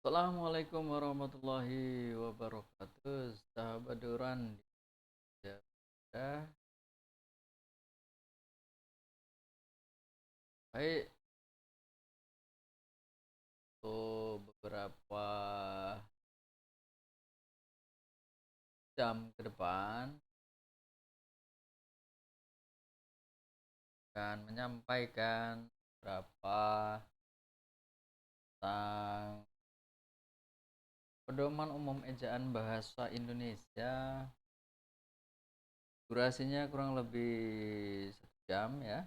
Assalamualaikum warahmatullahi wabarakatuh. Sahabat Duran, ya sudah baik untuk beberapa jam ke depan akan menyampaikan beberapa tentang pedoman umum ejaan bahasa Indonesia. Durasinya kurang lebih 1 jam ya.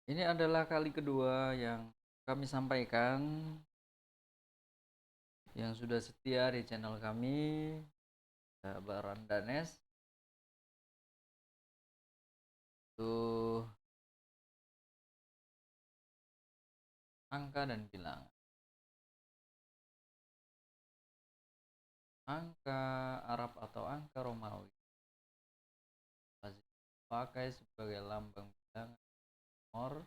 Ini adalah kali kedua yang kami sampaikan yang sudah setia di channel kami, Barandanes. Tuh, angka dan bilangan. Angka Arab atau angka Romawi masih dipakai sebagai lambang bilangan nomor.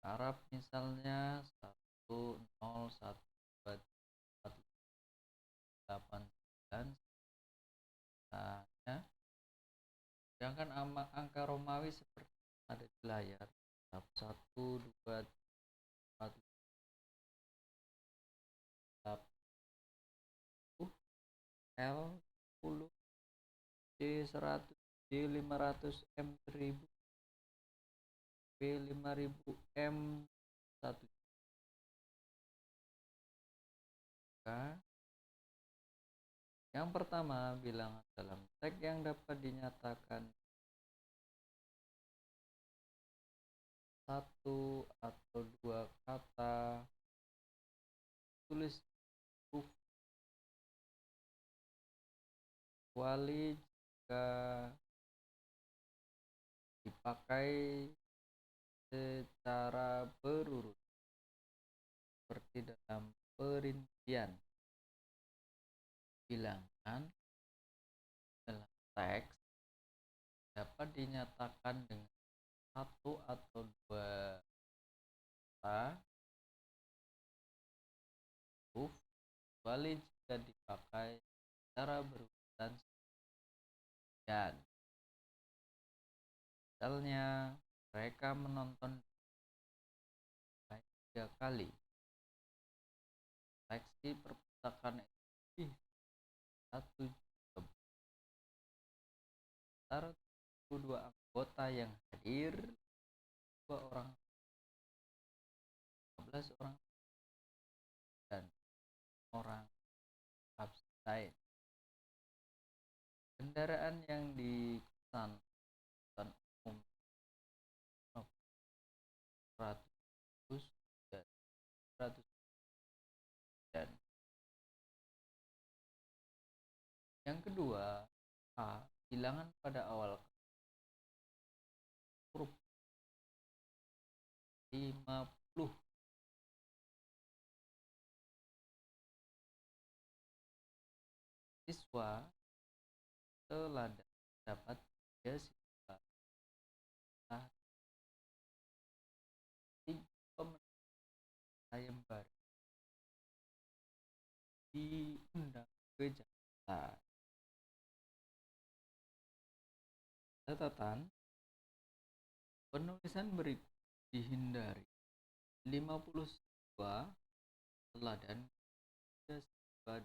Arab misalnya 10123489. Misalnya, sedangkan angka Romawi seperti ada di layar 1234 L 10 C 100 D 500 M 1000 B 5000 M 1 juta. Yang pertama, bilangan dalam teks yang dapat dinyatakan satu atau dua kata, tulis huruf kecuali jika dipakai secara berurut seperti dalam perincian. Bilangan dalam teks dapat dinyatakan dengan satu atau dua kata huruf kecuali jika dipakai secara berurutan sekian. Misalnya, mereka menonton 3 kali. Seksi perpustakaan ini 1 juta. Antara 22 anggota yang hadir, 2 orang, 15 orang, dan orang absen. Kendaraan yang dikesan umum 100 dan 100. Dan yang kedua, A. Bilangan pada awal huruf 50. Siswa teladan dapat beasiswa sayembara diundang ke Jakarta. Catatan, penulisan berikut dihindari. 50 siswa teladan siswa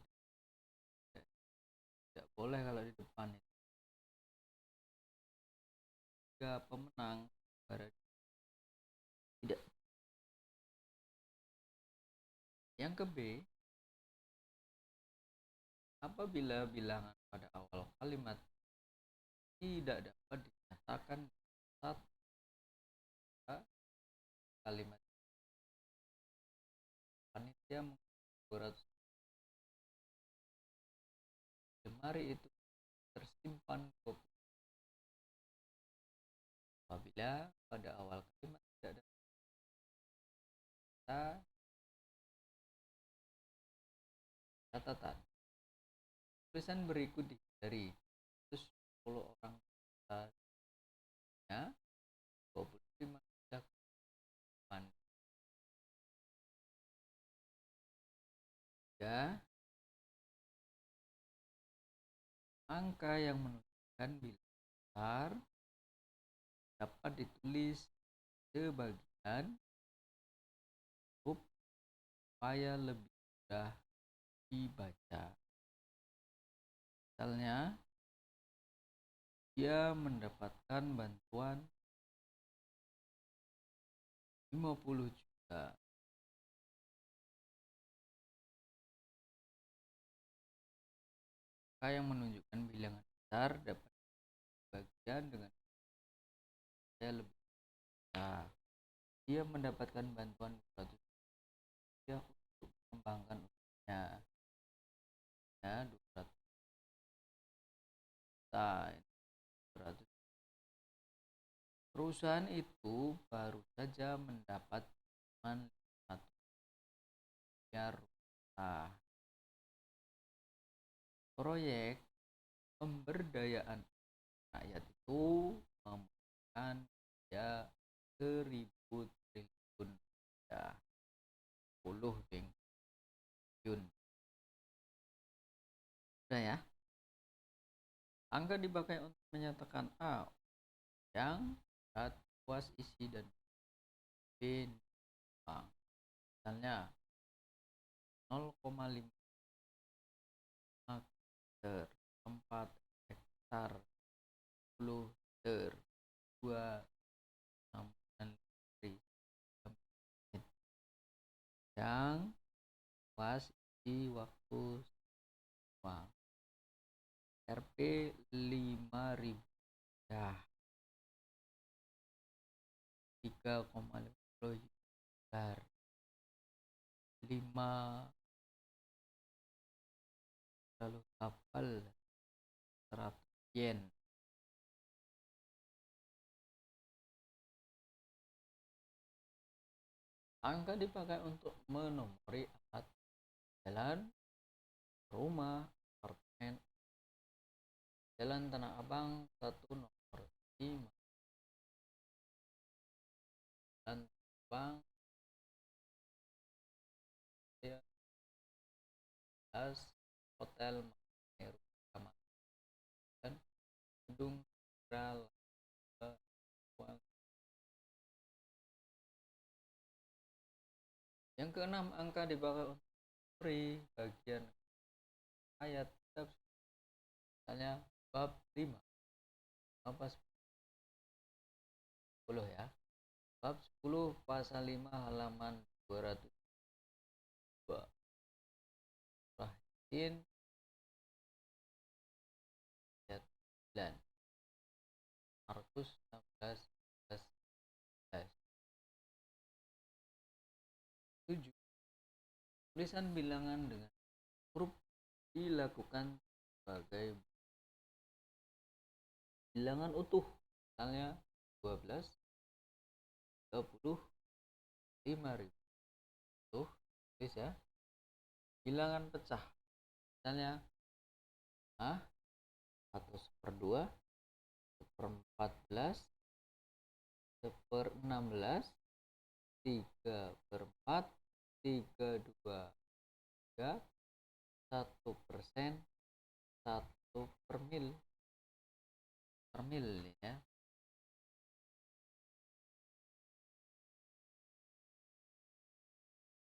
tidak boleh kalau di depan itu. 3 pemenang tidak. Yang ke B, apabila bilangan pada awal kalimat tidak dapat dinyatakan satu kalimat, panitia membuat lemari itu tersimpan kopi. Apabila pada awal kalimat tidak ada catatan, tulisan berikut dihindari. 10 orang ya, 25 Ya, angka yang menunjukkan bilangan besar dapat ditulis sebagian huruf supaya lebih mudah dibaca. Misalnya, dia mendapatkan bantuan 50 juta. Angka yang menunjukkan bilangan besar dapat dibagian dengan saya lebih besar. Dia mendapatkan bantuan 200 juta untuk mengembangkan usahanya. Ya, 200 juta. 200. Perusahaan itu baru saja mendapat bantuan 500 miliar rupiah. Proyek pemberdayaan rakyat itu membutuhkan biaya 1000 triliun rupiah. 10 triliun. Sudah ya. Angka dipakai untuk menyatakan A yang berat, luas, isi, dan B uang. Misalnya 0,5 meter, 4 hektar, 10 meter, 2, 6, 9, yang luas, isi, waktu, uang. Rp 5.000 ya, 3,50 juta, 5 lalu kapal 100 yen. Angka dipakai untuk menomori alat jalan, rumah, apartemen. Jalan Tanah Abang 1 nomor 5. Jalan Tanah Abang 11, Hotel Mahameru dan Gedung Sentral. Yang keenam, angka dipakai untuk menomori bagian ayat kitab. Misalnya bab 5 apa 10 ya. Bab 10 pasal 5 halaman 202. Surah Yasin ayat 9. Markus 16 11. 7. Tulisan bilangan dengan huruf dilakukan sebagai bilangan utuh. Misalnya 12, 30, 5.000. Tuh, tulis ya. Bilangan pecah. Misalnya 1 per 2, 1/14, 1/16, 3/4, 3/2, 1%, 1 per mil ya.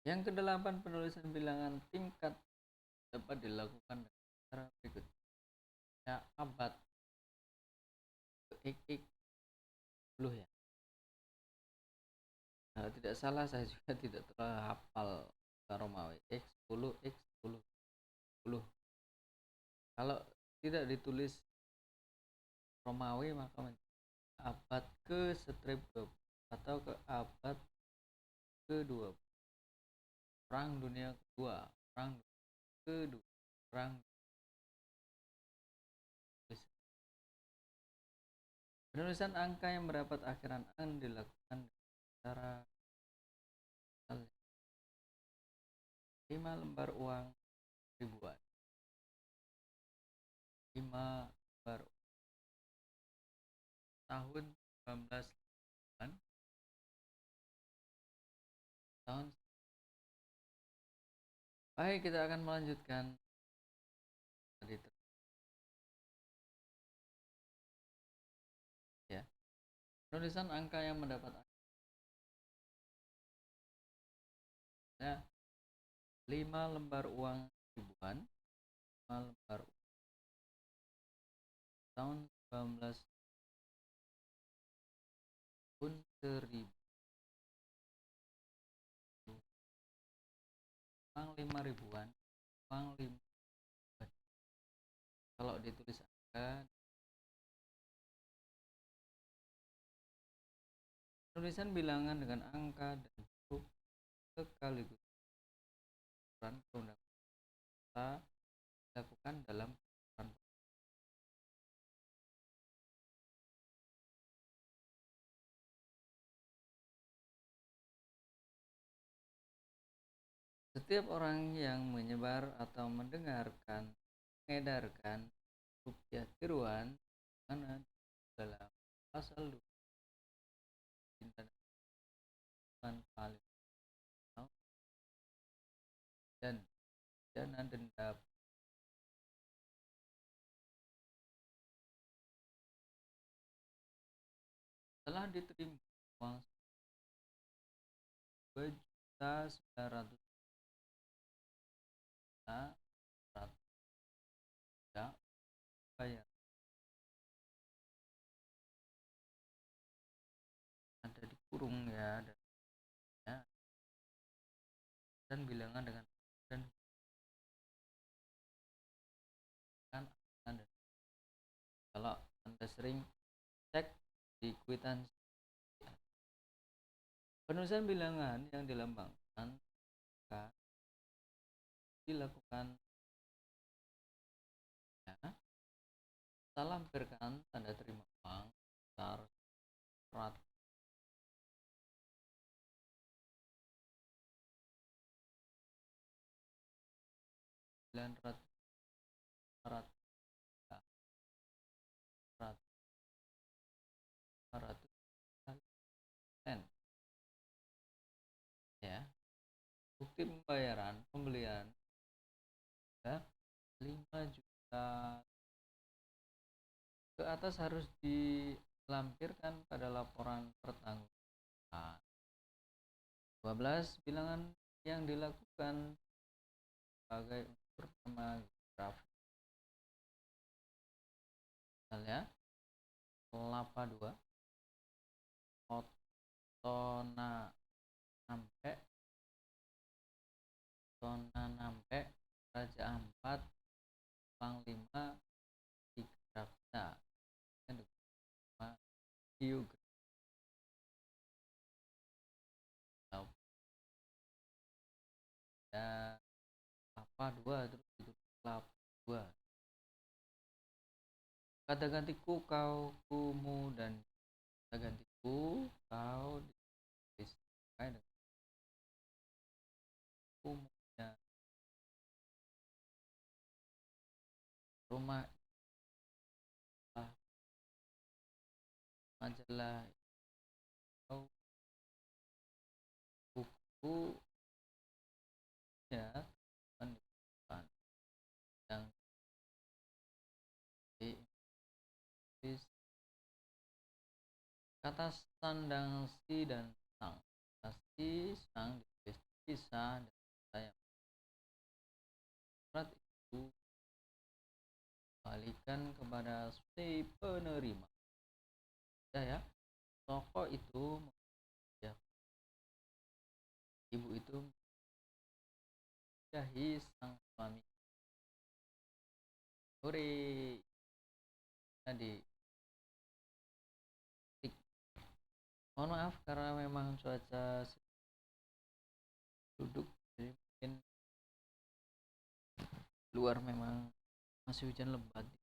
Yang kedelapan, penulisan bilangan tingkat dapat dilakukan dengan cara berikut. Ya, abad x 10 ya. Nah, tidak salah, saya juga tidak terlalu hafal Romawi. X10, X10, 10. Kalau tidak ditulis Romawi maka abad ke strip 20 atau ke abad ke-20. Perang Dunia Kedua, Perang Kedua, Perang. Penulisan angka yang mendapat akhiran an dilakukan secara 5 lembar uang ribuan. 5 lembar tahun 1908, tahun Baik, kita akan melanjutkan tadi ya. Penulisan angka yang mendapat ya, 5 lembar uang ribuan, 5 lembar uang tahun 19 pun 1000, uang 5 ribuan, uang 5 ribuan. Kalau ditulis angka, penulisan bilangan dengan angka dan huruf sekaligus aturan perundang-undangan dilakukan dalam peraturan. Setiap orang yang menyebar atau mengedarkan rupiah tiruan mana dalam pasal 2 dan paling dan dana denda telah diterima uang 2.900.000 tidak bayar, ada dikurung ya, dan bilangan dengan dan kan Anda. Kalau Anda sering cek di kwitansi, penulisan bilangan yang dilambangkan dilakukan ya, setelah memberikan tanda terima uang sebesar 100 900 ya, bukti pembayaran pembelian ya, 5 juta ke atas harus dilampirkan pada laporan pertanggungan. 12 bilangan yang dilakukan sebagai unsur pertama grafik, misalnya kelapa 2 otona nampe raja 4 panglima 3 raksa geografi ya, kelapa 2 terus itu kelapa 2 kata gantiku kau kumu dan kata gantiku kau disesuaikan dengan kumunya. Rumah majalah kau buku ya pendidikan yang di Inggris. Kata sandang si dan sang, kata si sang ditulis pisah dan saya surat itu kembalikan kepada si penerima ya, toko itu ya, ibu itu menikahi sang suami sore tadi. Mohon maaf karena memang cuaca duduk, jadi mungkin luar memang masih hujan lebat di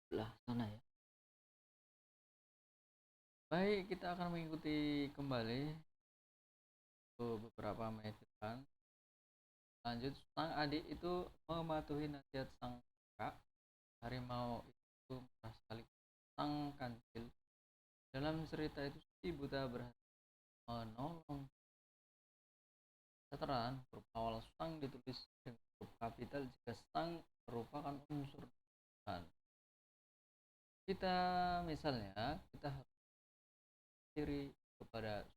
sebelah sana ya. Baik, kita akan mengikuti kembali beberapa menit depan. Lanjut, sang adik itu mematuhi nasihat sang kakak. Harimau itu marah sekali sang kancil. Dalam cerita itu si buta berhasil menolong Catatan, huruf awal sang ditulis dengan huruf kapital jika sang merupakan unsur depan. Kita misalnya kita harus diri kepada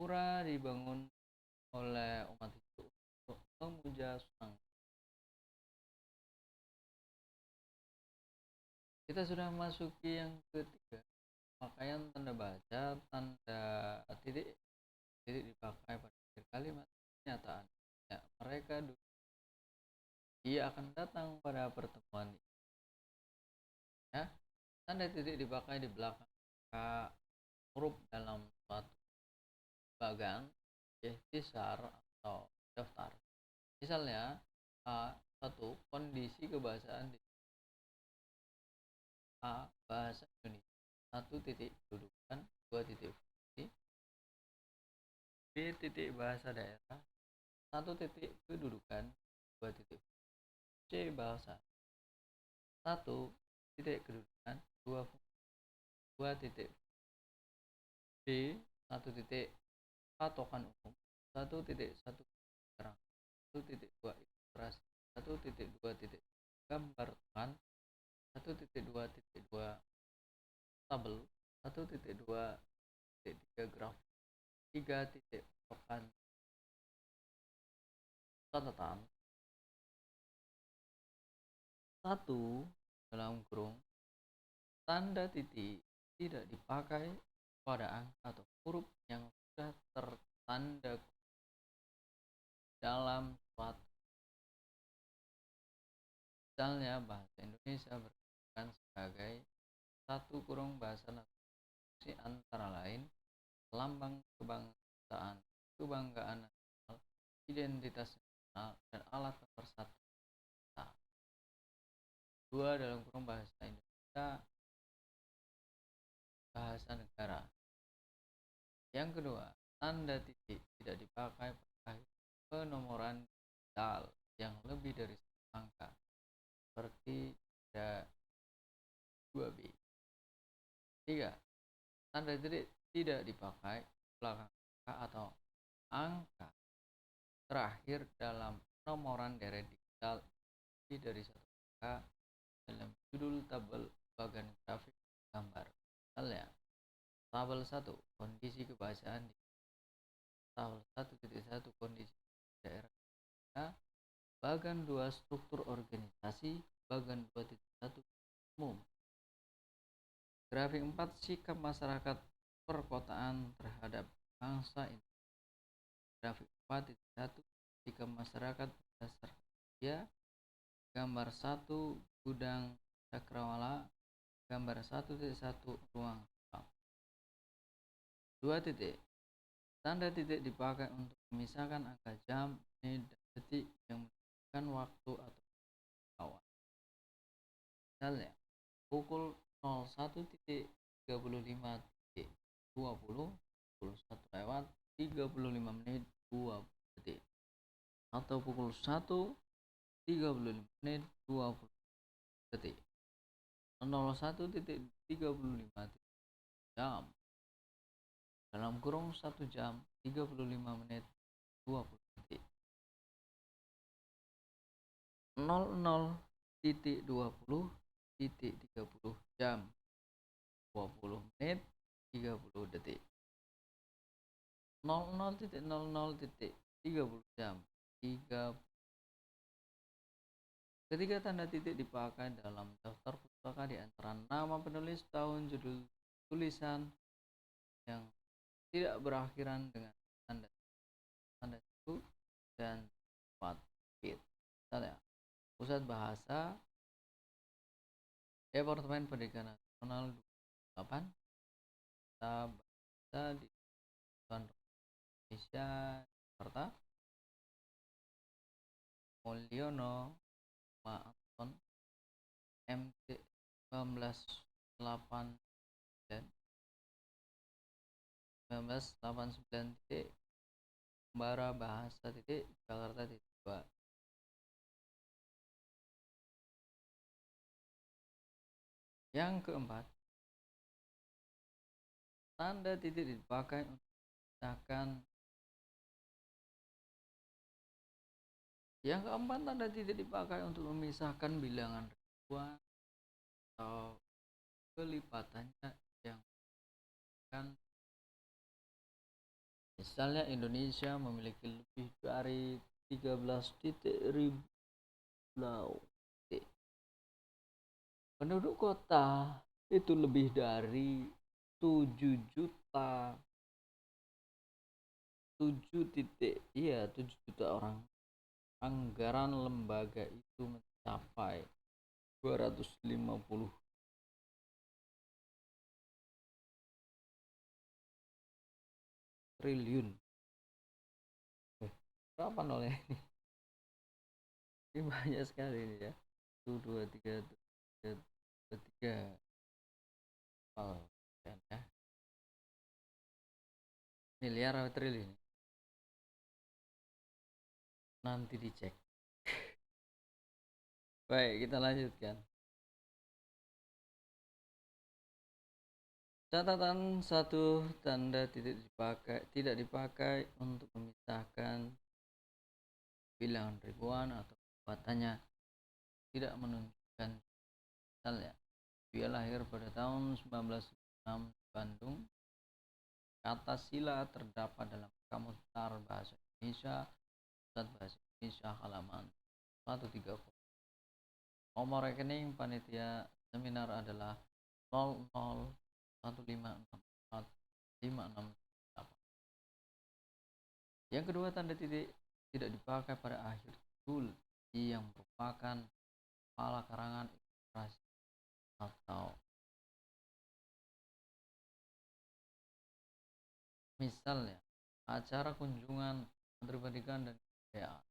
pura dibangun oleh umat Hindu untuk memuja sang. Kita sudah masuki yang ketiga, pakaian tanda baca, tanda titik titik dipakai pada akhir kalimat pernyataan. Ya, mereka dia akan datang pada pertemuan ini. Ya, tanda titik dipakai di belakang huruf dalam suatu bagan, besar atau daftar. Misalnya, satu kondisi kebahasaan di A. Bahasa Indonesia. Satu titik kedudukan, dua titik fungsi. B. Titik bahasa daerah. Satu titik kedudukan, dua titik fungsi. C. Bahasa. Satu titik kedudukan, dua fungsi, dua titik fungsi. B. Satu titik patokan umum, satu titik satu terang, satu titik dua ilustrasi, satu titik dua titik gambar tekan, satu titik dua titik dua tabel, satu titik dua titik tiga grafik, tiga titik patokan catatan. Satu dalam kurung tanda titik tidak dipakai pada angka atau huruf yang sudah tertanda dalam suatu. Misalnya bahasa Indonesia berkenan sebagai satu kurung bahasa nasional antara lain lambang kebangsaan, kebanggaan nasional, identitas nasional, dan alat pemersatu. Dua dalam kurung bahasa Indonesia, bahasa negara. Yang kedua, tanda titik tidak dipakai pada penomoran digital yang lebih dari satu angka, seperti pada 2B. 3. Tanda titik tidak dipakai belakang angka atau angka terakhir dalam penomoran deret digital lebih dari satu angka dalam judul tabel bagian grafik gambar. Misalnya, tabel 1 kondisi kebahasaan di tabel 1.1 kondisi daerah, bagian 2 struktur organisasi, bagian 2.1 umum. Grafik 4 sikap masyarakat perkotaan terhadap bangsa ini. Grafik 4.1 sikap masyarakat berdasarkan usia. Gambar 1 gudang cakrawala. Gambar 1.1 ruang 2 titik. Tanda titik dipakai untuk memisahkan angka jam, menit, dan detik yang menunjukkan waktu atau awal. Misalnya, pukul 01.35.20 21 lewat 35 menit 20 detik, atau pukul 1.35 menit 20 detik. 01.35 jam dalam kurung 1 jam 35 menit 20 detik. 00.20.30 jam 20 menit 30 detik. 00.00.30 jam 30. Ketika tanda titik dipakai dalam daftar pustaka di antara nama penulis, tahun, judul tulisan yang tidak berakhiran dengan tanda itu, dan tempat bit. Misalnya, Pusat Bahasa Departemen Pendidikan Nasional 28, Bahasa di Indonesia Jakarta, Mulyono Anton MT 1989 titik Kembara Bahasa titik Jakarta titik 2. Yang keempat, tanda titik dipakai untuk memisahkan Yang keempat, tanda titik dipakai untuk memisahkan bilangan ribuan atau kelipatannya yang kan. Misalnya Indonesia memiliki lebih dari 13 titik ribu pulau. Penduduk kota itu lebih dari 7 juta 7 juta orang. Anggaran lembaga itu mencapai 250 triliun. Berapa nolnya ini? Ini banyak sekali ini ya. 1 2 3 3 oh, ya. Miliar atau triliun? Nanti dicek. Baik, kita lanjutkan. Catatan 1, tanda titik tidak dipakai untuk memisahkan bilangan ribuan atau kekuatannya tidak menunjukkan. Misalnya, dia lahir pada tahun 1906 di Bandung. Kata sila terdapat dalam Kamus Besar Bahasa Indonesia, Pusat Bahasa Indonesia, halaman 130. Nomor rekening panitia seminar adalah 0015645688. Yang kedua, tanda titik tidak dipakai pada akhir judul yang merupakan kepala karangan ilustrasi atau misalnya acara kunjungan Menteri Pendidikan dan Kebudayaan.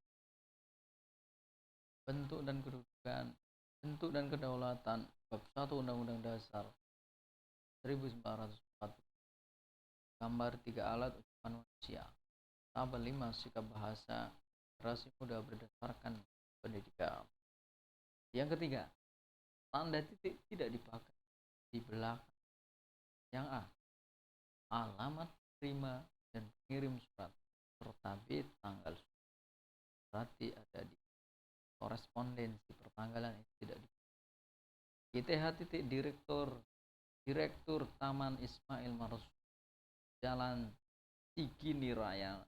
Bentuk dan kedaulatan bab 1 Undang-Undang Dasar 1945. Gambar 3 alat ucapan manusia. Tabel 5 sikap bahasa generasi muda berdasarkan pendidikan. Yang ketiga, tanda titik tidak dipakai di belakang. Yang A, alamat terima dan pengirim surat serta B, tanggal surat. Berarti ada di korespondensi pertanggalan itu tidak dipakai. ITH titik Direktur Taman Ismail Marzuki, Jalan Cikini Raya,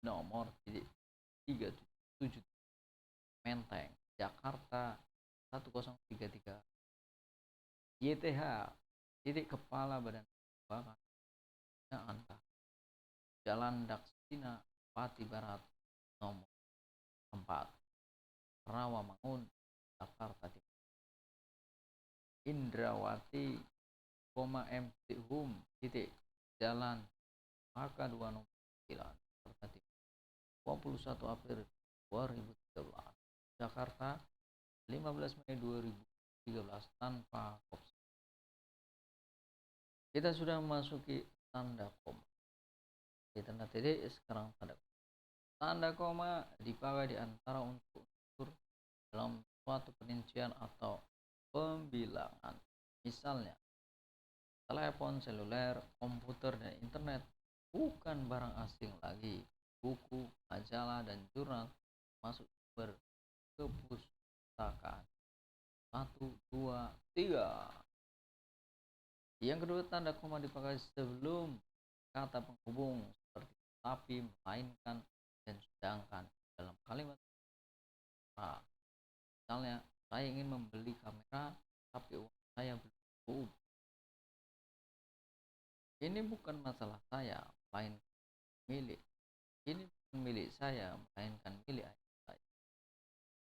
nomor 377 Menteng, Jakarta 1033. YTH titik Kepala Badan Keuangan, Jalan Daksina Pati Barat, nomor 4, Rawamangun, Jakarta. Indrawati, MT Hum titik Jalan Maka 2 nomor 9, 21 April 2013, Jakarta 15 Mei 2013, tanpa opsi. Kita sudah memasuki tanda koma. Di tanda titik, sekarang tanda koma. Tanda koma dipakai di antara unsur dalam suatu perincian atau pembilangan. Misalnya, telepon seluler, komputer, dan internet bukan barang asing lagi. Buku, majalah, dan jurnal masuk sumber kepustakaan. 1, 2, 3. Yang kedua, tanda koma dipakai sebelum kata penghubung seperti tapi, melainkan, dan sedangkan dalam kalimat. Misalnya, saya ingin membeli kamera tapi uang saya belum cukup. Ini bukan masalah saya, melainkan milik. Ini bukan milik saya, melainkan milik ayah saya.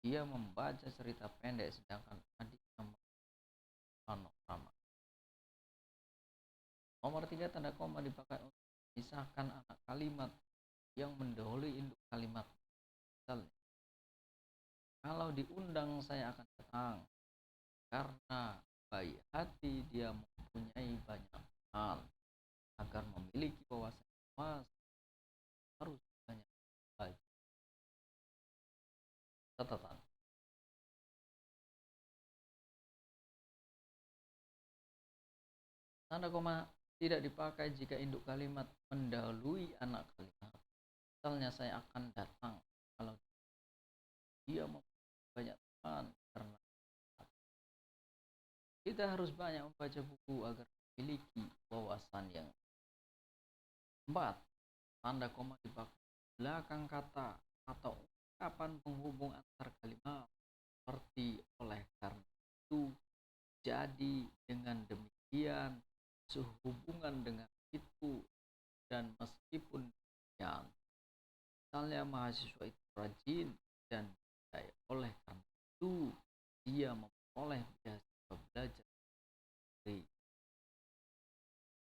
Dia membaca cerita pendek sedangkan adiknya panorama. Nomor 3, tanda koma dipakai untuk memisahkan anak kalimat yang mendahului induk kalimat. Misalnya, kalau diundang saya akan datang karena baik hati dia mempunyai banyak hal. Agar memiliki wawasan luas harus banyak belajar. Catatan. Tanda koma tidak dipakai jika induk kalimat mendahului anak kalimat. Misalnya saya akan datang, kalau dia banyak teman, karena kita harus banyak membaca buku agar memiliki wawasan yang empat. Tanda koma di belakang kata atau ungkapan penghubung antar kalimat, seperti oleh karena itu, jadi, dengan demikian, sehubungan dengan itu, dan meskipun demikian. Misalnya mahasiswa itu rajin dan oleh karena itu dia memperoleh beasiswa belajar.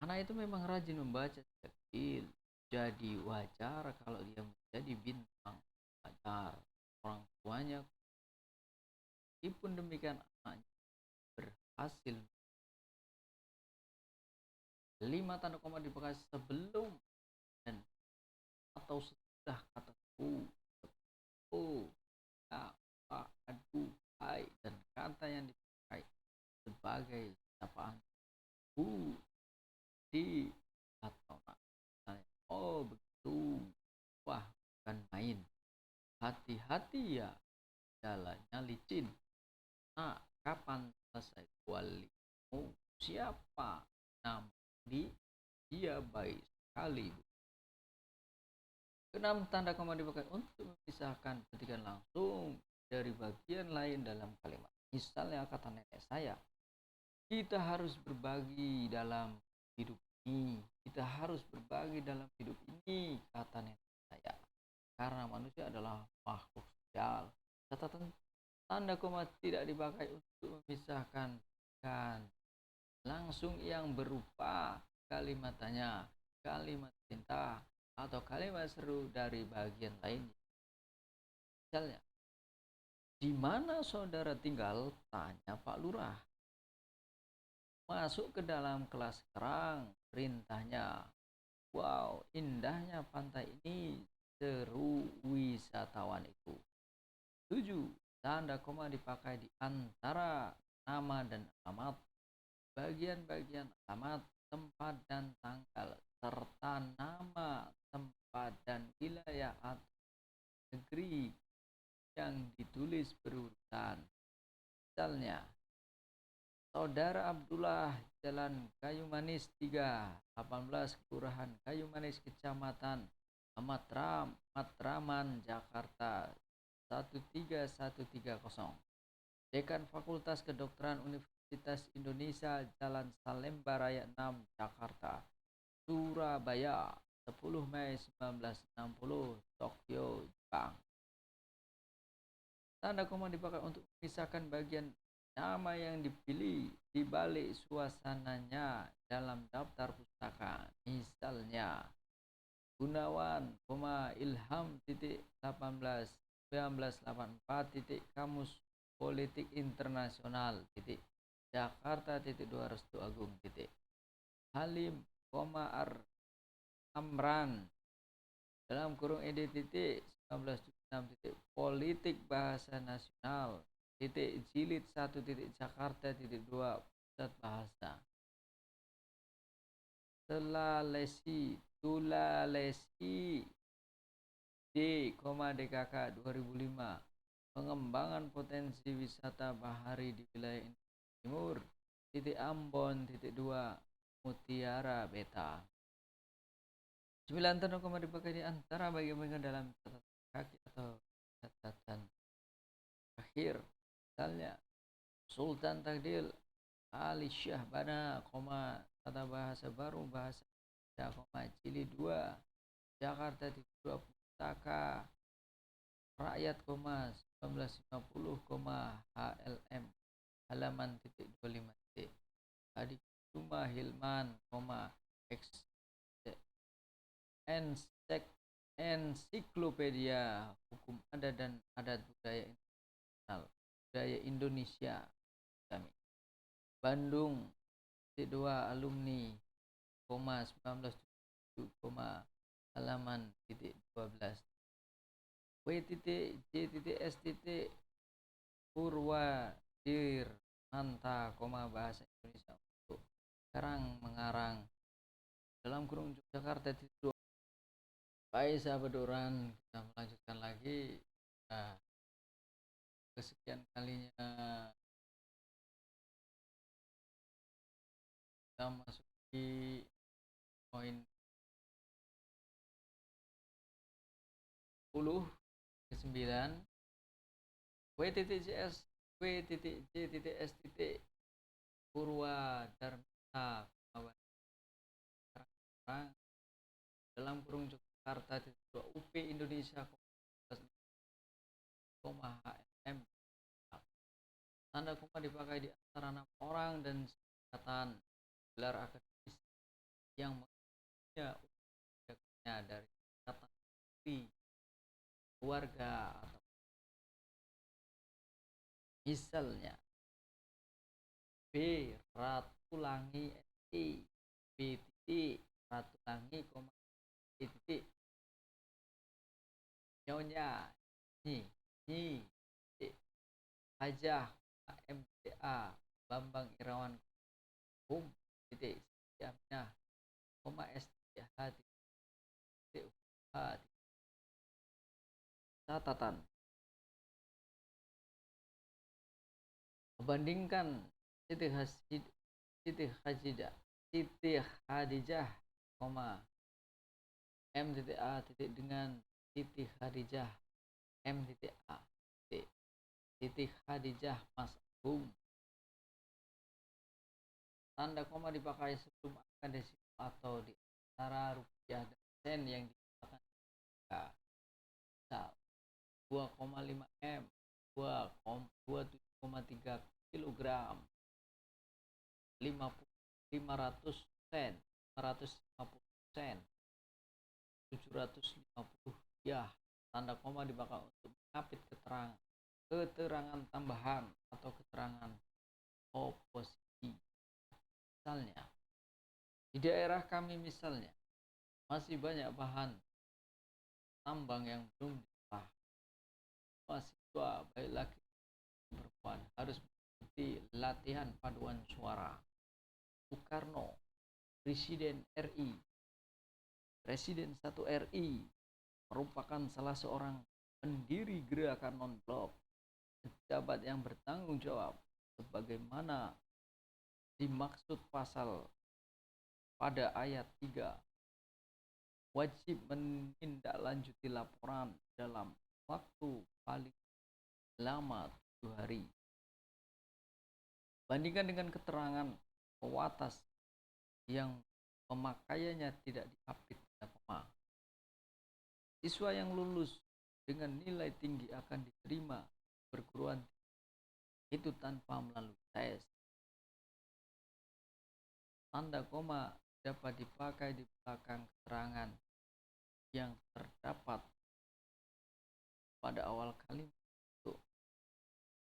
Anak itu memang rajin membaca sejak kecil, jadi wajar kalau dia menjadi bintang wajar orang tuanya. Meskipun demikian, anaknya berhasil. 5. Tanda koma dipakai sebelum dan atau sesudah kata ku, ya, pak, aduh, hai, dan kata yang dipakai sebagai sapaan bu, di, atau nak. Oh begitu, wah bukan main. Hati-hati ya, jalannya licin. Nah, kapan selesai kualimu? Siapa nama dia baik sekali. 6. Tanda koma dipakai untuk memisahkan petikan langsung dari bagian lain dalam kalimat. Misalnya kata nenek saya, kita harus berbagi dalam hidup ini. Kita harus berbagi dalam hidup ini, kata nenek saya. Karena manusia adalah makhluk sosial. Catatan, tanda koma tidak dipakai untuk memisahkan kan langsung yang berupa kalimat tanya, kalimat cinta, atau kalimat seru dari bagian lainnya. Misalnya, di mana saudara tinggal? Tanya Pak Lurah. Masuk ke dalam kelas sekarang, perintahnya. Wow, indahnya pantai ini, seru wisatawan itu. 7. Tanda koma dipakai di antara nama dan alamat. Bagian-bagian alamat, tempat dan tanggal, serta nama, tempat dan wilayah atau negeri yang ditulis berurutan. Misalnya, Saudara Abdullah, Jalan Kayu Manis 3, 18, Kelurahan Kayu Manis, Kecamatan Matraman, Jakarta 13130. Dekan Fakultas Kedokteran Universitas Indonesia, Jalan Salemba Raya 6, Jakarta. Surabaya 10 Mei 1960, Tokyo, Jepang. Tanda koma dipakai untuk memisahkan bagian nama yang dipilih di balik suasananya dalam daftar pustaka. Misalnya, Gunawan, Ilham 1984 Kamus Politik Internasional Jakarta 2 Restu Agung Halim, Amran dalam kurung ed 1976 Politik Bahasa Nasional jilid 1 Jakarta 2 Pusat Bahasa. Tulalesi DKK 2005 pengembangan potensi wisata bahari di wilayah Indonesia Timur Ambon 2 Mutiara Beta. 9. Tanda koma dipakai di antara bagian-bagian dalam catatan kaki atau catatan akhir. Misalnya, Sultan Takdil Ali Syah Bana, tata bahasa baru bahasa jilid 2 Jakarta 2 Pustaka Rakyat, 1950, HLM halaman 25. Adik Cuma Hilman, ensiklopedia hukum adat dan adat budaya internasional budaya Indonesia kami. Bandung 2 alumni, 1977, halaman 12. W.J.S. Purwadir Manta, bahasa Indonesia untuk Karang Mengarang dalam kurung Yogyakarta 2 Baik sahabat Duran, kita melanjutkan lagi. Nah, kesekian kalinya kita masuk di poin 10 ke 9. W.JS W.J.S. Purwa Dharma dalam kurung Jakarta UP Indonesia HM. Tanda koma dipakai di antara 6 orang dan singkatan gelar akademis yang mengajaknya dari kata keluarga atau misalnya B. Ratulangi SI, B. Ratulangi, B. Nyonya Nyi Hajah MTA Bambang Irawan Siamnya STH catatan. Membandingkan Siti Khadijah, MTA dengan Siti Khadijah MTA Siti Khadijah Mas Agung. Tanda koma dipakai sebelum angka desimal atau di antara rupiah dan sen yang digunakan. Misal 2,5 M, 27,3 kilogram, 500 sen, 550 sen, 750 rupiah. Tanda koma dipakai untuk mengapit keterangan tambahan atau keterangan oposisi. Misalnya, di daerah kami misalnya masih banyak bahan tambang yang belum diolah. Mahasiswa baik laki perempuan harus mengikuti latihan paduan suara. Soekarno, Presiden 1 RI, merupakan salah seorang pendiri gerakan non-blok, pejabat yang bertanggung jawab sebagaimana dimaksud pasal pada ayat 3, wajib menindaklanjuti laporan dalam waktu paling lama 7 hari. Bandingkan dengan keterangan pewatas yang pemakaiannya tidak diapit pada koma. Siswa yang lulus dengan nilai tinggi akan diterima perguruan tinggi itu tanpa melalui tes. Tanda koma dapat dipakai di belakang keterangan yang terdapat pada awal kalimat untuk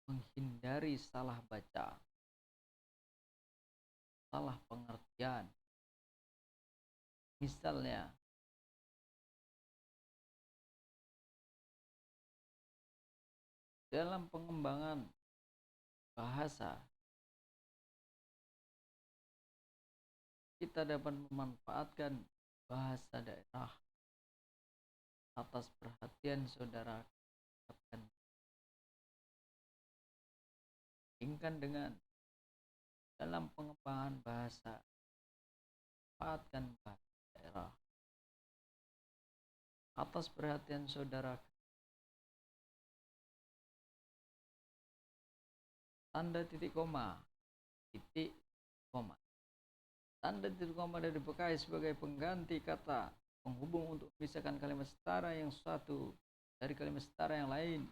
menghindari salah baca, salah pengertian. Misalnya, dalam pengembangan bahasa kita dapat memanfaatkan bahasa daerah atas perhatian saudara. Bandingkan dengan dalam pengembangan bahasa manfaatkan bahasa daerah atas perhatian saudara. Tanda titik koma, tanda titik koma dipakai sebagai pengganti kata penghubung untuk memisahkan kalimat setara yang satu dari kalimat setara yang lain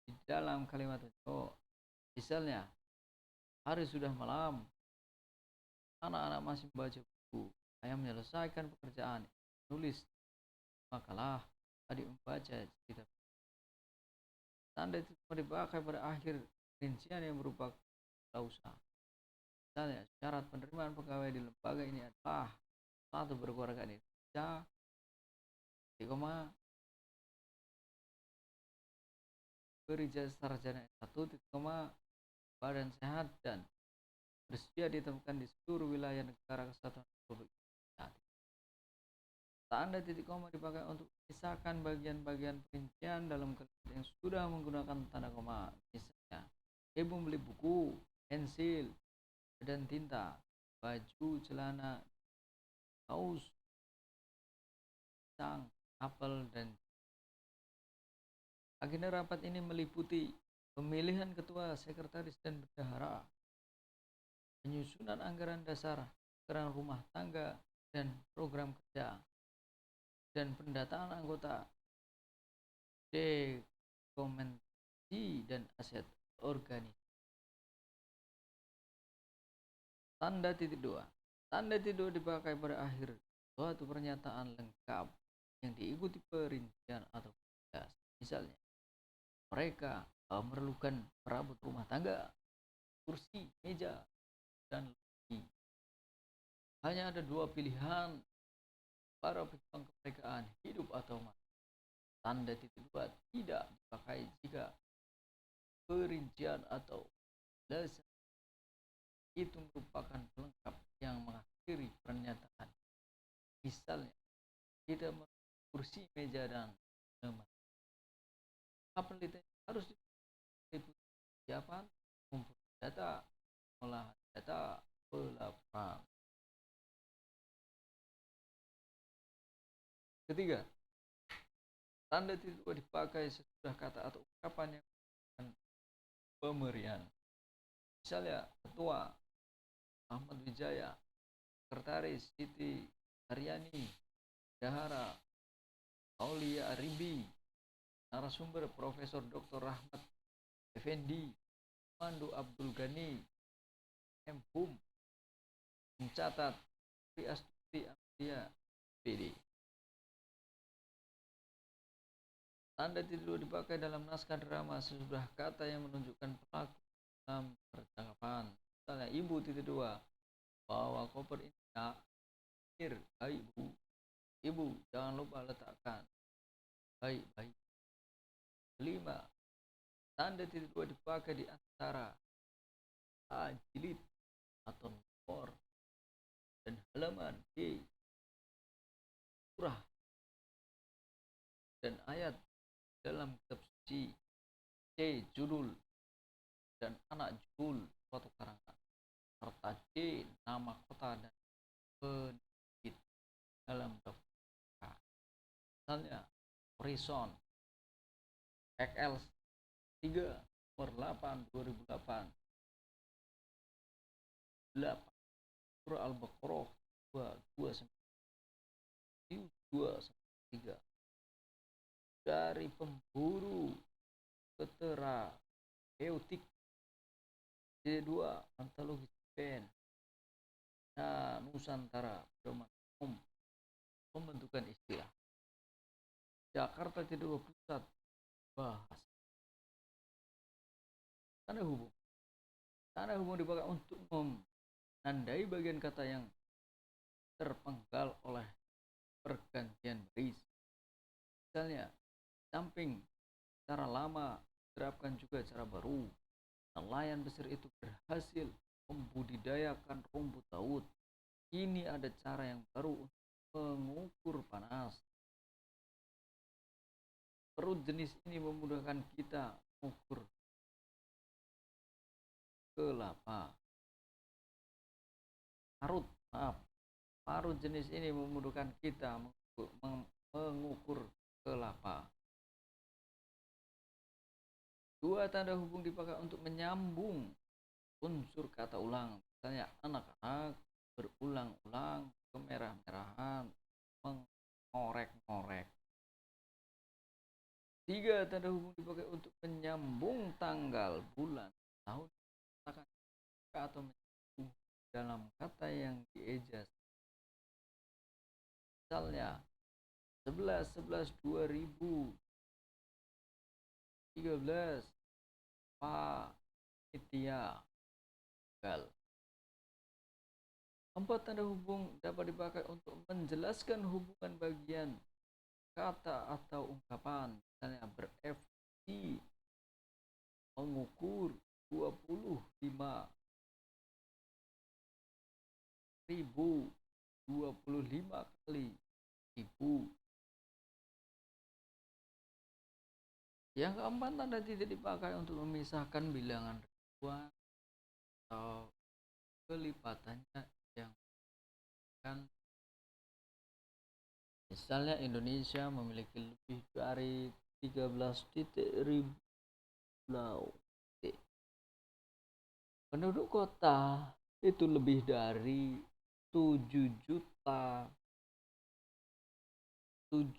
di dalam kalimat itu. Misalnya, hari sudah malam, anak-anak masih membaca buku, saya menyelesaikan pekerjaan, nulis makalah, tadi membaca cerita. Tanda itu dipakai pada akhir rincian yang berupa klausa. Misalnya, syarat penerimaan pegawai di lembaga ini adalah 1. Berkeluarga Indonesia, berijazah sarjana S1, badan sehat dan bersedia ditemukan di seluruh wilayah negara kesatuan Republik Indonesia. Tanda titik koma dipakai untuk memisahkan bagian-bagian perincian dalam kalimat yang sudah menggunakan tanda koma. Misalnya, ibu beli buku, pensil, dan tinta, baju, celana, kaos, pisang, apel, dan agenda rapat ini meliputi pemilihan ketua, sekretaris, dan bendahara, penyusunan anggaran dasar, anggaran rumah tangga, dan program kerja, dan pendataan anggota, dokumentasi, dan aset organisasi. Tanda titik dua. Tanda titik dua dipakai pada akhir suatu pernyataan lengkap yang diikuti perincian atau penjelasan. Misalnya, mereka memerlukan perabot rumah tangga, kursi, meja, dan lebih. Hanya ada dua pilihan para pejuang kemerdekaan, hidup atau mati. Tanda titik dua tidak dipakai jika perincian atau penjelasan itu merupakan pelengkap yang mengakhiri pernyataan. Misalnya, kita kursi, meja, dan lemari. Penelitian harus diliputi siapa, kumpul data, olah data, pelaporan. Ketiga, tanda titik dua dipakai sesudah kata atau ungkapan yang menggunakan pemberian. Misalnya, ketua Ahmad Wijaya, sekretaris Siti Haryani, bendahara Aulia Arimbi, narasumber Profesor Dr. Rahmat Effendi, Pandu Abdul Ghani, Menhum, mencatat Tri Astuti Amelia, PD. Tanda titik dua dipakai dalam naskah drama sesudah kata yang menunjukkan pelaku dalam percakapan. Misalnya, ibu titik dua, bawa koper ini nak. Baik bu. Ibu jangan lupa letakkan. Baik. Kelima, tanda titik dua dipakai di antara jilid atau nomor dan halaman B, surah dan ayat dalam kitab suci, C, judul dan anak judul suatu karangan, serta C, nama kota dan penerbit dalam daftar. Misalnya, Horizon XL 3 nomor 8 2008, 8 surah Al-Baqarah 2:3 dari pemburu terapeutik. C2 antologi pen Nusantara pedoman umum pembentukan istilah. Jakarta titik pusat bahasa. Tanda hubung. Tanda hubung dipakai untuk menandai bagian kata yang terpenggal oleh pergantian baris. Misalnya, samping cara lama diterapkan juga cara baru. Nelayan Mesir itu berhasil membudidayakan rumput laut. Ini ada cara yang baru untuk mengukur panas. Perut jenis ini memudahkan kita mengukur kelapa. Parut jenis ini memudahkan kita mengukur kelapa. Dua tanda hubung dipakai untuk menyambung unsur kata ulang. Misalnya, anak-anak, berulang-ulang, kemerah-merahan, mengorek-ngorek. Tiga tanda hubung dipakai untuk menyambung tanggal, bulan, tahun, atau menyambung dalam kata yang diejas. Misalnya, 11/11/2013 panitia gagal. 4 tanda hubung dapat dipakai untuk menjelaskan hubungan bagian kata atau ungkapan. Misalnya, berefleksi, mengukur 25.000 25 kali ribu. Yang keempat, tanda titik dipakai untuk memisahkan bilangan ribuan atau kelipatannya yang kan. Misalnya Indonesia memiliki lebih dari 13 titik ribu pulau. Penduduk kota itu lebih dari 7 juta 7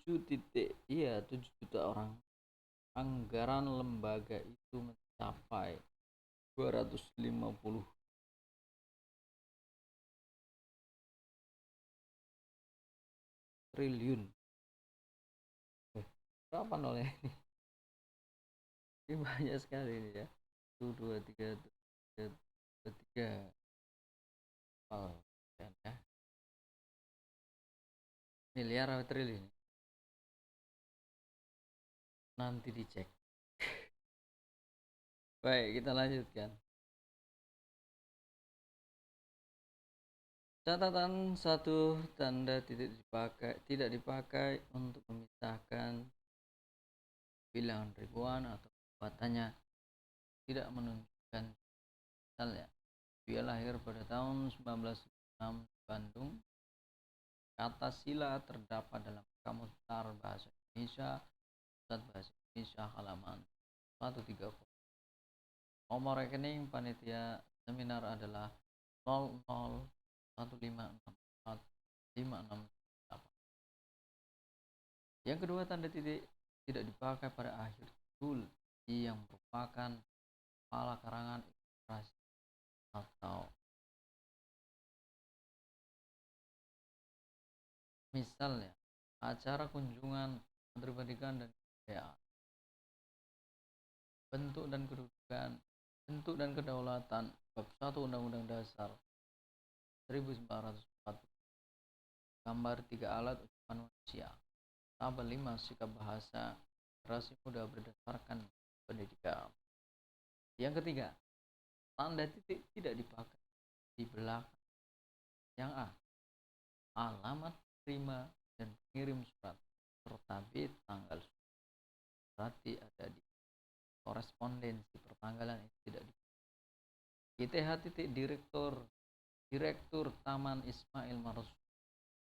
juta orang. Anggaran lembaga itu mencapai 250 triliun. Berapa nolnya ini? Ini banyak sekali ini ya. 1 2 3 3 oh, ya. Miliar atau triliun? Nanti dicek. Baik, kita lanjutkan. Catatan 1, tanda titik tidak dipakai untuk memisahkan bilangan ribuan atau kekuatannya tidak menunjukkan. Misalnya, dia lahir pada tahun 1906 di Bandung. Kata sila terdapat dalam Kamus Besar Bahasa Indonesia, Pusat Bahasa Indonesia, halaman 130. Nomor rekening panitia seminar adalah 0015645688. Yang kedua, tanda titik tidak dipakai pada akhir judul yang merupakan kepala karangan ilustrasi atau misalnya acara kunjungan Menteri Pendidikan dan Kebudayaan. Bentuk dan kedaulatan bab 1 Undang-Undang Dasar 1940. Gambar 3 alat ucapan manusia. Tabel 5 sikap bahasa generasi muda berdasarkan pendidikan. Yang ketiga, tanda titik tidak dipakai di belakang. Yang A, alamat terima dan pengirim surat serta B, tanggal surat. Berarti ada di korespondensi pertanggalan itu tidak dipakai. ITH titik Direktur Taman Ismail Marzuki,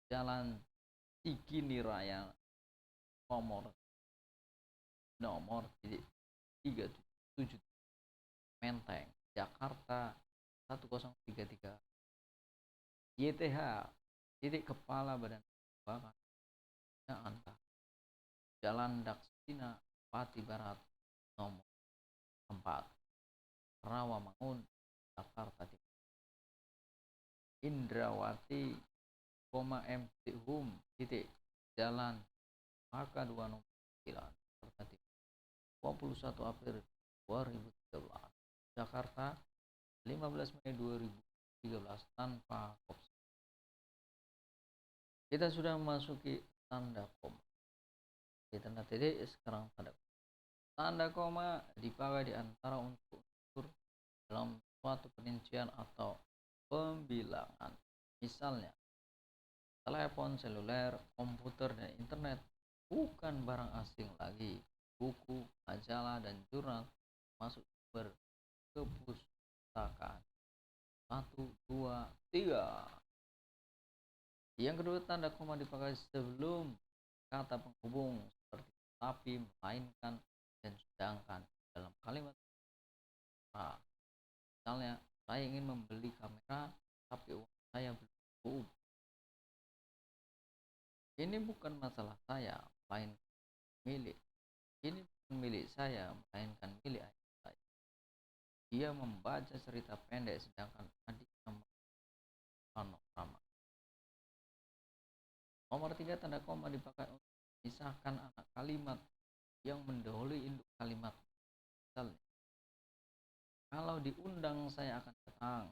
Jalan Cikini Raya, nomor 377 Menteng, Jakarta 1033. YTH titik Kepala Badan Keuangan, Jalan Daksina Pati Barat, nomor 4, Rawamangun, Jakarta. Indrawati, MT Hum titik Jalan Maka 2 nomor 9, 21 April 2013, Jakarta 15 Mei 2013, tanpa opsi. Kita sudah memasuki tanda koma. Di tanda titik, sekarang tanda koma. Tanda koma dipakai di antara unsur dalam suatu perincian atau pembilangan. Misalnya, telepon seluler, komputer, dan internet bukan barang asing lagi. Buku, majalah, dan jurnal masuk sumber kepustakaan. 1, 2, 3. Yang kedua, tanda koma dipakai sebelum kata penghubung seperti tapi, melainkan, dan sedangkan dalam kalimat. Misalnya, saya ingin membeli kamera tapi uang saya belum cukup. Ini bukan masalah saya, melainkan milik. Ini bukan milik saya, melainkan milik ayah saya. Dia membaca cerita pendek sedangkan adiknya panorama. Nomor 3, tanda koma dipakai untuk memisahkan anak kalimat yang mendahului induk kalimat. Misalnya, kalau diundang saya akan datang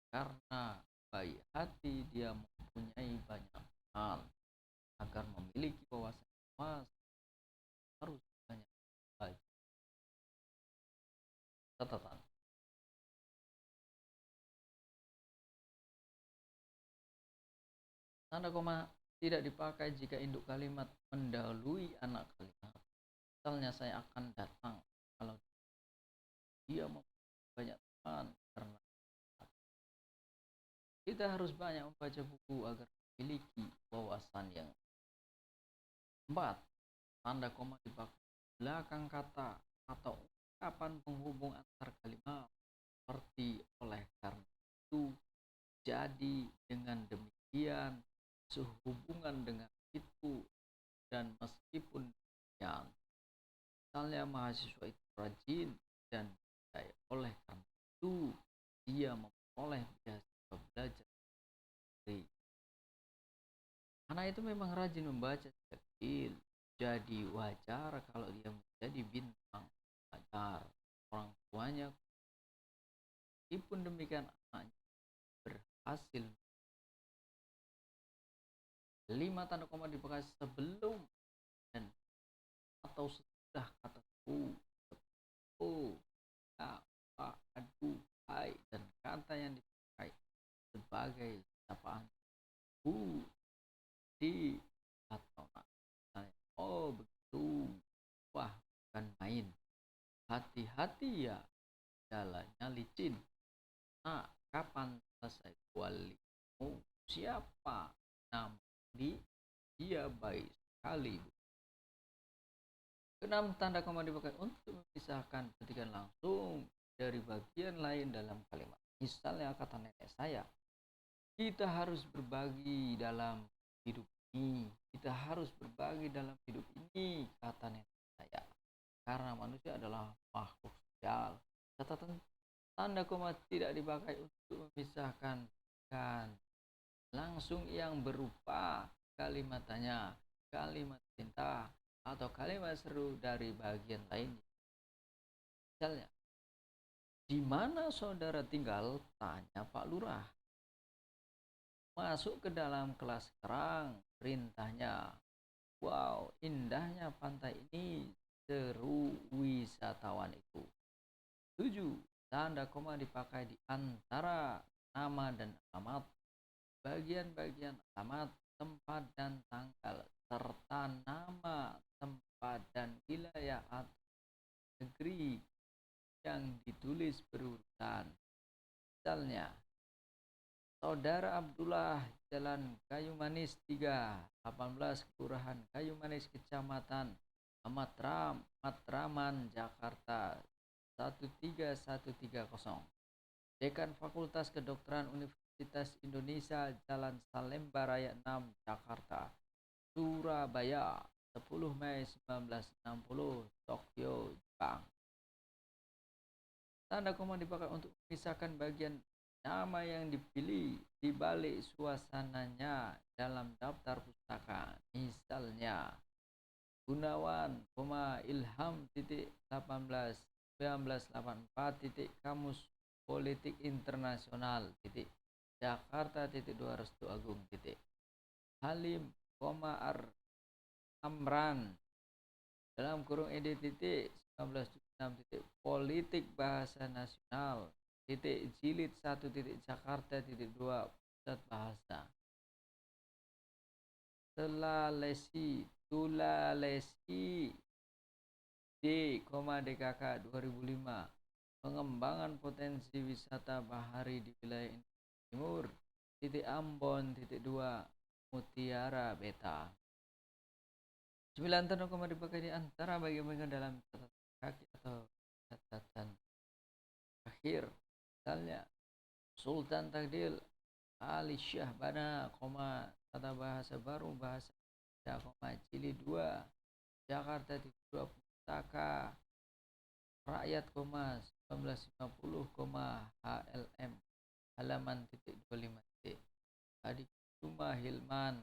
karena baik hati dia mempunyai banyak hal. Agar memiliki wawasan luas harus banyak belajar. Catatan. Tanda koma tidak dipakai jika induk kalimat mendahului anak kalimat. Misalnya saya akan datang kalau dia mempunyai banyak teman karena kita harus banyak membaca buku agar memiliki wawasan yang empat. Tanda koma dipakai belakang kata atau ungkapan penghubung antar kalimat seperti oleh karena itu, jadi, dengan demikian, sehubungan dengan itu, dan meskipun demikian. Misalnya mahasiswa itu rajin dan oleh karena itu dia memperoleh beasiswa belajar. Anak itu memang rajin membaca sejak kecil, jadi wajar kalau dia menjadi bintang belajar. Orang tuanya, meskipun demikian, anaknya berhasil. 5. Tanda koma dipakai sebelum dan atau sesudah kata ku, ya, pak, aduh, hai, dan kata yang dipakai sebagai sapaan bu, di, atau nak. Oh begitu, wah bukan main. Hati-hati ya, jalannya licin. Nah, kapan selesai kualimu? Siapa nama dia baik sekali. 6. Tanda koma dipakai untuk memisahkan petikan langsung dari bagian lain dalam kalimat. Misalnya kata nenek saya, kita harus berbagi dalam hidup ini. Kita harus berbagi dalam hidup ini, kata nenek saya. Karena manusia adalah makhluk sosial. Catatan tanda koma tidak dipakai untuk memisahkan kan langsung yang berupa kalimat tanya, kalimat cinta, atau kalimat seru dari bagian lainnya. Misalnya, di mana saudara tinggal? Tanya Pak Lurah. Masuk ke dalam kelas sekarang, perintahnya. Wow, indahnya pantai ini, seru wisatawan itu. 7. Tanda koma dipakai di antara nama dan alamat. Bagian-bagian alamat, tempat dan tanggal, serta nama, tempat dan wilayah atau negeri yang ditulis berurutan. Misalnya, Saudara Abdullah, Jalan Kayu Manis 3, 18, Kelurahan Kayu Manis, Kecamatan Matraman, Jakarta 13130. Dekan Fakultas Kedokteran Universitas Indonesia, Jalan Salemba Raya 6, Jakarta. Surabaya 10 Mei 1960, Tokyo, Jepang. Tanda koma dipakai untuk memisahkan bagian nama yang dipilih di balik suasananya dalam daftar pustaka. Misalnya, Gunawan, Ilham 18 1984 Kamus Politik Internasional Jakarta 2 Restu Agung Halim, Amran dalam kurung ed 1976 Politik Bahasa Nasional jilid 1 Jakarta 2 Pusat Bahasa. Tulalesi DKK 2005 pengembangan potensi wisata bahari di wilayah Indonesia Timur Ambon 2 Mutiara Beta. 9. Tanda koma dipakai di antara bagian-bagian dalam catatan kaki atau catatan akhir. Misalnya Sultan Takdil Ali Syah Bana, tata bahasa baru bahasa jilid 2 Jakarta 2 Pustaka Rakyat, 1950, HLM halaman 25. Adik Cuma Hilman,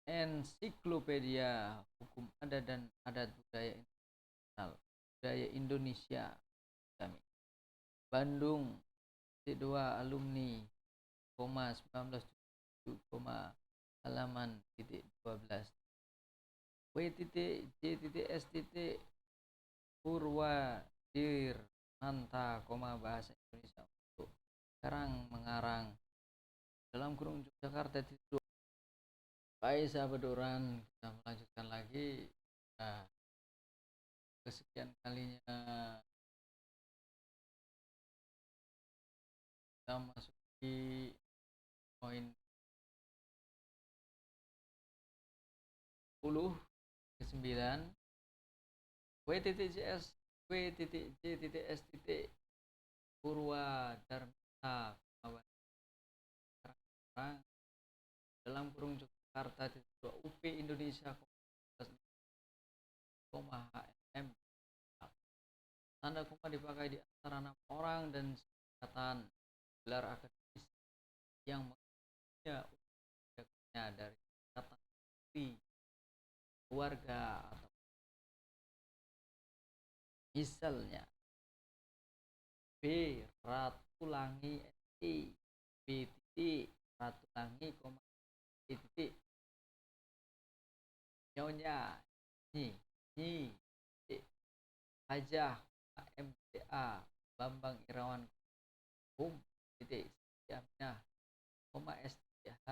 ensiklopedia hukum adat dan adat budaya internasional budaya Indonesia kami. Bandung 2 alumni, 1977, halaman 12. W.J.S. Purwadirmanta, bahasa Indonesia untuk Karang Mengarang dalam kurung Yogyakarta itu. Baik sahabat Doran, kita melanjutkan lagi. Nah, kesekian kalinya kita masuk di poin 10 ke 9. W.JS W.J.S. Purwa Dharma dalam kurung Jakarta UP Indonesia HM. Tanda koma dipakai di antara 6 orang dan singkatan gelar akademis yang mengenai dari kata keluarga atau misalnya B. Ratulangi ST, B. Ratulangi, B. Nyonya Nyi Hajah MTA Bambang Irawan Siamnya STH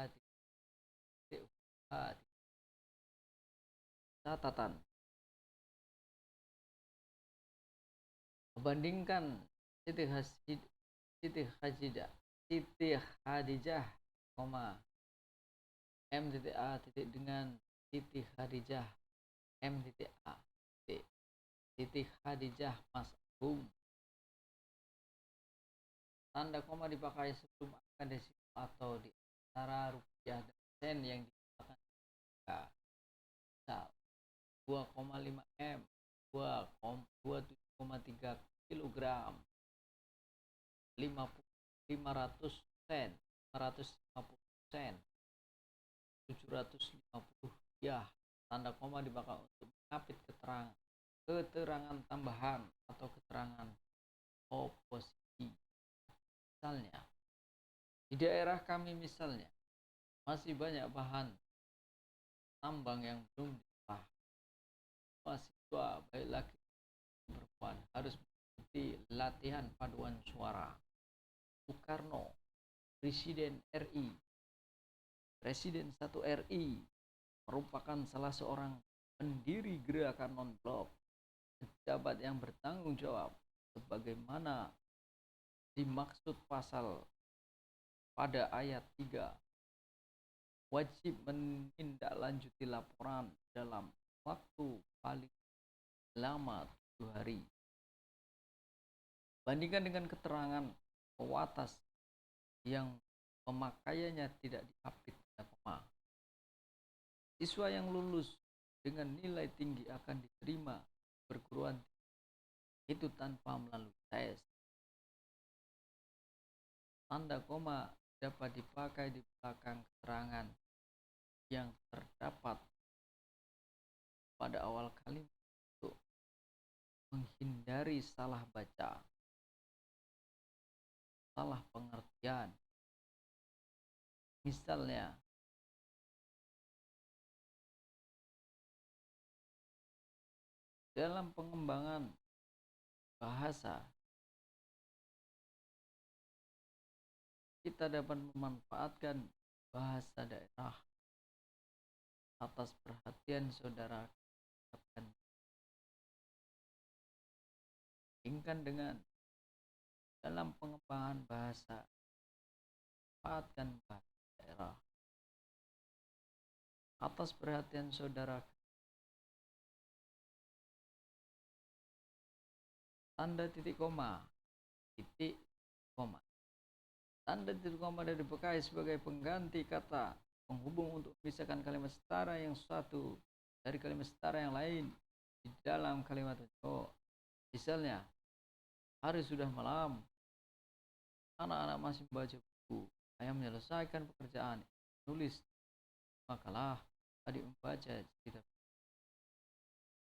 catatan. Membandingkan Siti Khadijah, MTA dengan Siti Khadijah MTA Siti Khadijah Mas Agung. Tanda koma dipakai sebelum angka desimal atau di antara rupiah dan sen yang digunakan. Misal 2,5 M, 27,3 kilogram, 500 sen, 550 sen, 750 rupiah. Tanda koma dipakai untuk mengapit keterangan tambahan atau keterangan oposisi. Misalnya, di daerah kami misalnya masih banyak bahan tambang yang belum diolah. Mahasiswa baik laki perempuan harus mengikuti latihan paduan suara. Soekarno, Presiden 1 RI, merupakan salah seorang pendiri gerakan non-blok, pejabat yang bertanggung jawab sebagaimana dimaksud pasal pada ayat 3, wajib menindaklanjuti laporan dalam waktu paling lama 7 hari. Bandingkan dengan keterangan pewatas yang pemakaiannya tidak diapit pada koma. Siswa yang lulus dengan nilai tinggi akan diterima perguruan tinggi itu tanpa melalui tes. Tanda koma dapat dipakai di belakang keterangan yang terdapat pada awal kalimat untuk menghindari salah baca, salah pengertian. Misalnya, dalam pengembangan bahasa kita dapat memanfaatkan bahasa daerah atas perhatian saudara. Bandingkan dengan dalam pengembangan bahasa manfaatkan bahasa daerah atas perhatian saudara. Tanda titik koma, tanda titik koma dari dipakai sebagai pengganti kata penghubung untuk memisahkan kalimat setara yang satu dari kalimat setara yang lain di dalam kalimat itu. Misalnya, hari sudah malam, anak-anak masih membaca buku, saya menyelesaikan pekerjaan, nulis makalah, tadi membaca cerita.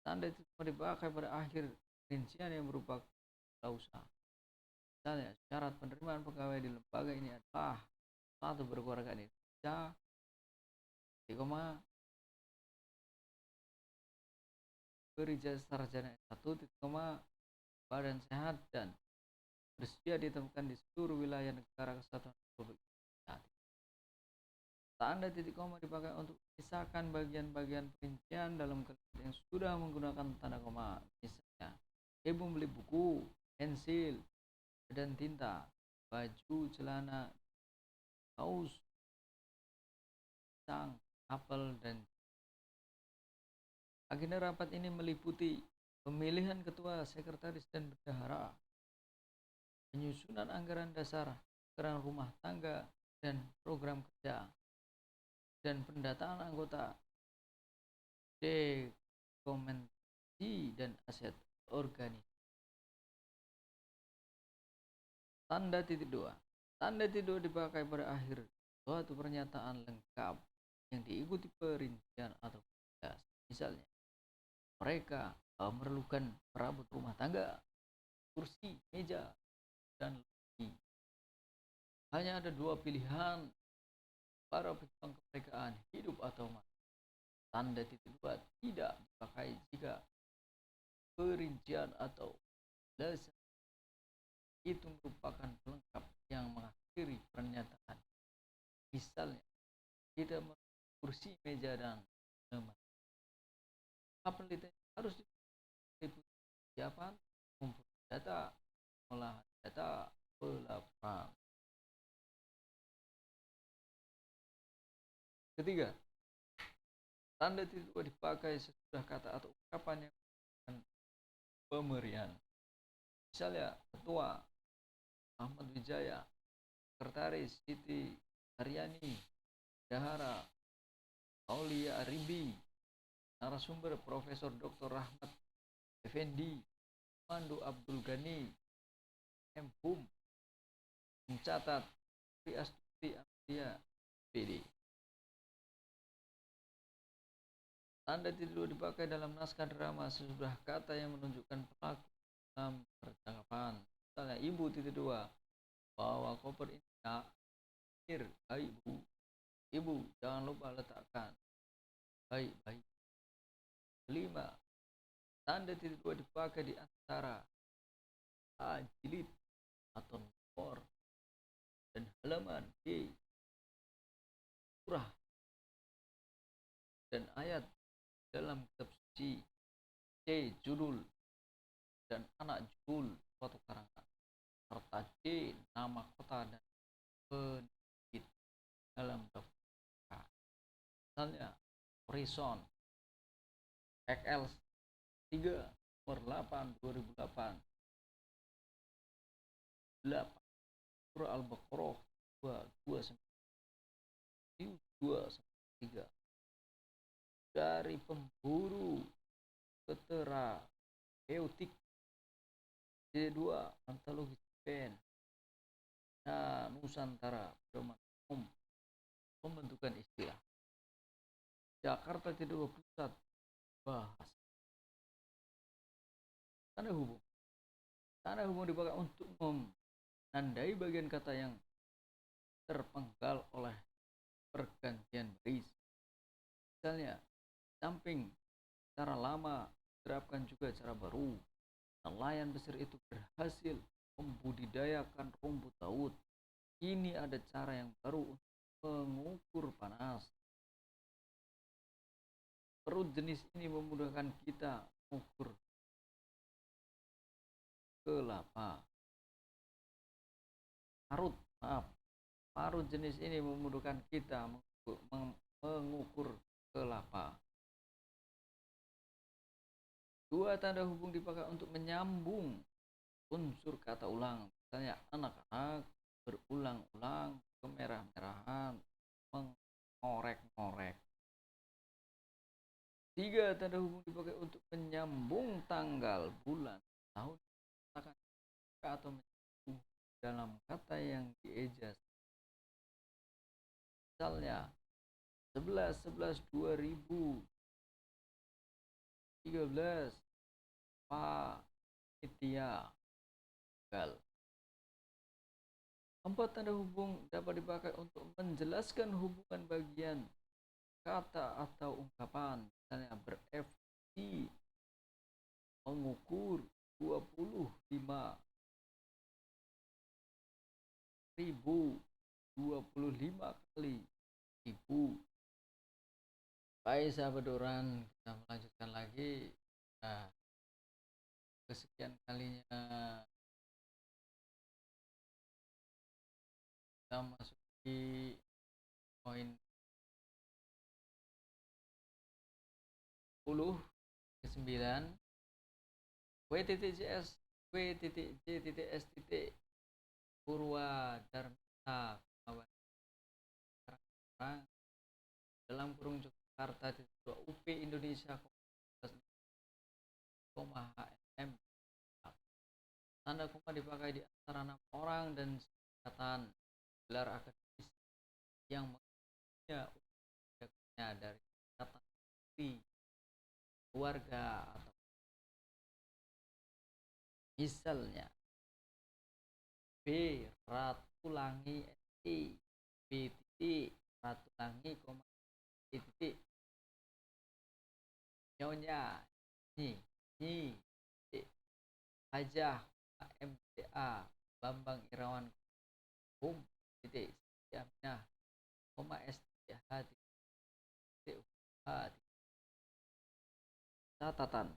Tanda itu dipakai pada akhir rincian yang berupa klausa. Misalnya, syarat penerimaan pegawai di lembaga ini adalah 1. Berkeluarga Indonesia, berijazah sarjana S1, badan sehat dan bersedia ditemukan di seluruh wilayah negara kesatuan Republik Indonesia. Tanda titik koma dipakai untuk memisahkan bagian-bagian perincian dalam kalimat yang sudah menggunakan tanda koma. Misalnya, ibu beli buku, pensil, dan tinta, baju, celana, kaos, pisang, apel, dan agenda rapat ini meliputi pemilihan ketua, sekretaris, dan bendahara, penyusunan anggaran dasar, anggaran rumah tangga, dan program kerja, dan pendataan anggota, dokumentasi, dan aset organisasi. Tanda titik dua. Tanda titik dua dipakai pada akhir suatu pernyataan lengkap yang diikuti perincian atau penjelasan. Misalnya, mereka memerlukan perabot rumah tangga, kursi, meja, dan lebih. Hanya ada dua pilihan para pejuang kemerdekaan, hidup atau mati. Tanda titik dua tidak dipakai jika perincian atau penjelasan itu merupakan pelengkap yang mengakhiri pernyataan. Misalnya, kita kursi, meja, dan lemari. Penelitian harus diliputi siapa, kumpul data, olah data, pelaporan. Ketiga, tanda titik dua dipakai sesudah kata atau ungkapan yang menggunakan pemberian. Misalnya, ketua Ahmad Wijaya, sekretaris Siti Haryani, bendahara Aulia Aribi, narasumber Profesor Dr. Rahmat Effendi, Pandu Abdul Ghani, Menhum, mencatat Sri Astuti Amelia, PD. Tanda titik dua dipakai dalam naskah drama sesudah kata yang menunjukkan pelaku dalam percakapan. Misalnya, ibu titik dua, bawa koper ini nak. Baik bu. Ibu, jangan lupa letakkan. Baik. Kelima, tanda titik dua dipakai di antara jilid atau nomor dan halaman B, surah dan ayat dalam kitab suci, C, judul dan anak judul suatu karangan, serta C, nama kota dan penerbit dalam daftar. Misalnya, Horizon XL 3 nomor 8 2008, 8 surah Al-Baqarah 2:3 dari pemburu terapeutik. C2 antologi pen Nusantara pedoman umum pembentukan istilah. Jakarta titik pusat bahasa. Tanda hubung. Tanda hubung dipakai untuk menandai bagian kata yang terpenggal oleh pergantian baris. Misalnya, samping cara lama diterapkan juga cara baru. Nelayan Mesir itu berhasil membudidayakan rumput laut. Ini ada cara yang baru untuk mengukur panas. Perut jenis ini memudahkan kita mengukur kelapa. Parut jenis ini memudahkan kita mengukur kelapa. Dua tanda hubung dipakai untuk menyambung unsur kata ulang. Misalnya, anak-anak, berulang-ulang, kemerah-merahan, mengorek-ngorek. Tiga tanda hubung dipakai untuk menyambung tanggal, bulan, tahun, atau menyambung dalam kata yang diejas. Misalnya, 11/11/2013 panitia gagal. 4 tanda hubung dapat dipakai untuk menjelaskan hubungan bagian kata atau ungkapan. Misalnya, berefleksi, mengukur 25.000 25 kali, ibu. Baik sahabat Doran, kita melanjutkan lagi. Nah, kesekian kalinya kita masuki poin 10 ke 9. W.JS W.J.S. Purwa Dharma dalam kurung Jakarta UP Indonesia HM. Tanda koma dipakai di antara 6 orang dan singkatan gelar akademis yang mengenai dari kata keluarga atau misalnya B. Ratulangi SI, B. Ratulangi, titik nyonya Nyi Hajah MTA Bambang Irawan titik Aminah STH titik catatan.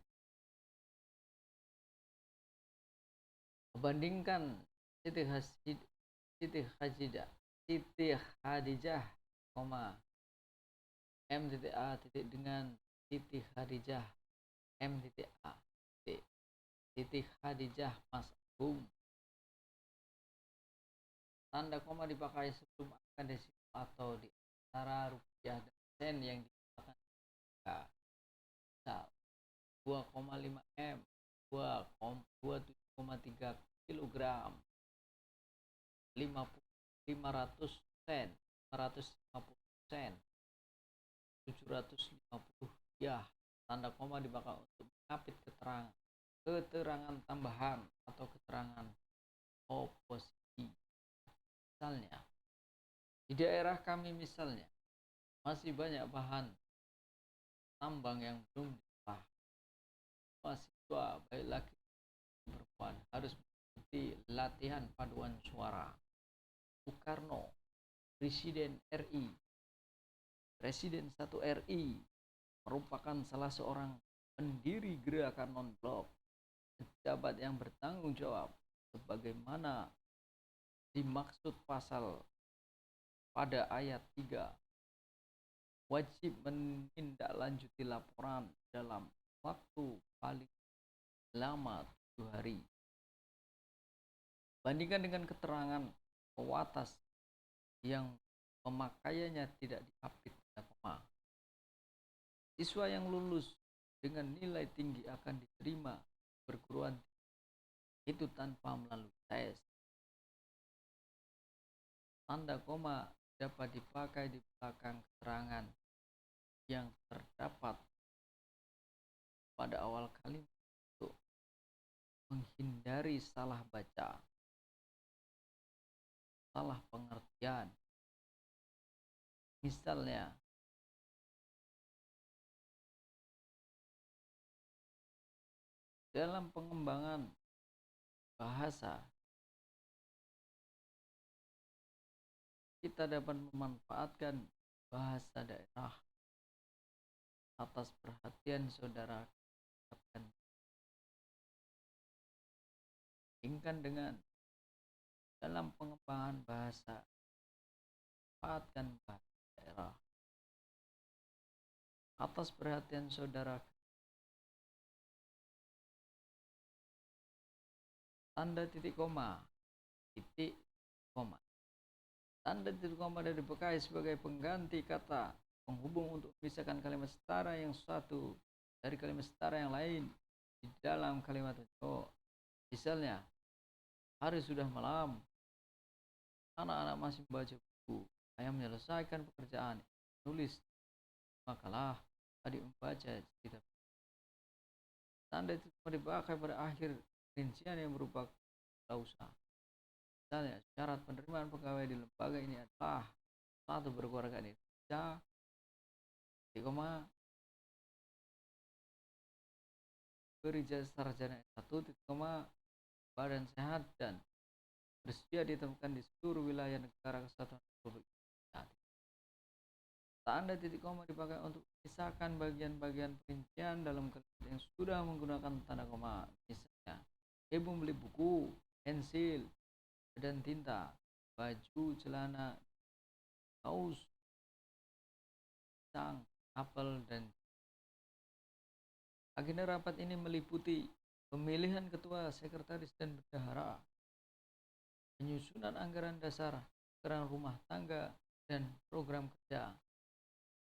Membandingkan Siti Khadijah, MTA dengan Siti Khadijah MTA Siti Khadijah Mas Agung. Tanda koma dipakai sebelum angka desimal atau di antara rupiah dan sen yang digunakan. Misal 2,5 M 27,3 kilogram 500 sen 550 sen 750 rupiah. Tanda koma dipakai untuk mengapit keterangan tambahan atau keterangan oposisi. Misalnya di daerah kami misalnya masih banyak bahan tambang yang belum diolah. Mahasiswa baik laki perempuan harus mengikuti latihan paduan suara. Soekarno, Presiden 1 RI, merupakan salah seorang pendiri gerakan non-blok, pejabat yang bertanggung jawab sebagaimana dimaksud pasal pada ayat 3, wajib menindaklanjuti laporan dalam waktu paling lama 7 hari. Bandingkan dengan keterangan pewatas yang pemakaiannya tidak diapit koma. Siswa yang lulus dengan nilai tinggi akan diterima perguruan tinggi itu tanpa melalui tes. Tanda koma dapat dipakai di belakang keterangan yang terdapat pada awal kalimat untuk menghindari salah baca, salah pengertian. Misalnya dalam pengembangan bahasa kita dapat memanfaatkan bahasa daerah atas perhatian saudara. Bandingkan dengan dalam pengembangan bahasa manfaatkan bahasa daerah atas perhatian saudara. Tanda titik koma tanda titik koma dari dipakai sebagai pengganti kata penghubung untuk memisahkan kalimat setara yang satu dari kalimat setara yang lain di dalam kalimat itu. Misalnya, hari sudah malam, anak-anak masih membaca buku, saya menyelesaikan pekerjaan nulis makalah, adik membaca cerita. Tanda titik koma dipakai pada akhir rincian yang berupa klausa. Misalnya, syarat penerimaan pegawai di lembaga ini adalah 1. Berkeluarga Indonesia, berijazah sarjana S1, badan sehat dan bersedia ditemukan di seluruh wilayah negara kesatuan Republik Indonesia. Tanda titik koma dipakai untuk memisahkan bagian-bagian perincian dalam kalimat yang sudah menggunakan tanda koma. Misalnya, ibu beli buku, pensil, dan tinta, baju, celana, kaos, pisang, apel, dan agenda rapat ini meliputi pemilihan ketua, sekretaris, dan bendahara, penyusunan anggaran dasar, anggaran rumah tangga, dan program kerja,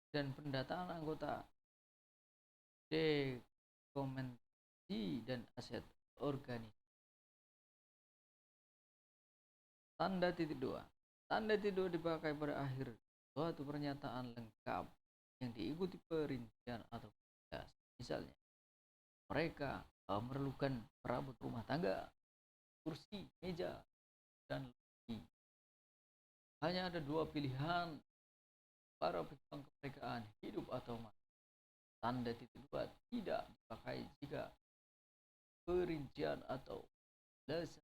dan pendataan anggota, dokumentasi, dan aset organisasi. Tanda titik dua. Tanda titik dua dipakai pada akhir suatu pernyataan lengkap yang diikuti perincian atau penjelasan. Misalnya, mereka memerlukan perabot rumah tangga, kursi, meja, dan lebih. Hanya ada dua pilihan para pejuang kemerdekaan, hidup atau mati. Tanda titik dua tidak dipakai jika perincian atau penjelasan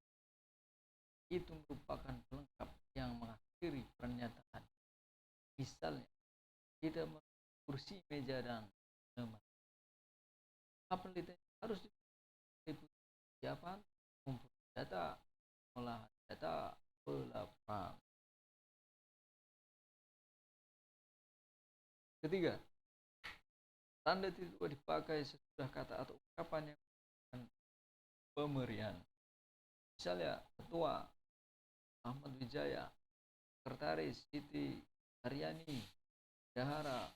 itu merupakan pelengkap yang mengakhiri pernyataan. Misalnya, kita kursi, meja, dan lemari. Penelitian harus diikuti siapa mengumpulkan data, mengolahan data, pelapang. Ketiga, tanda titik dua dipakai sesudah kata atau ungkapan yang menggunakan pemberian. Misalnya, ketua Ahmad Wijaya, sekretaris Siti Haryani, bendahara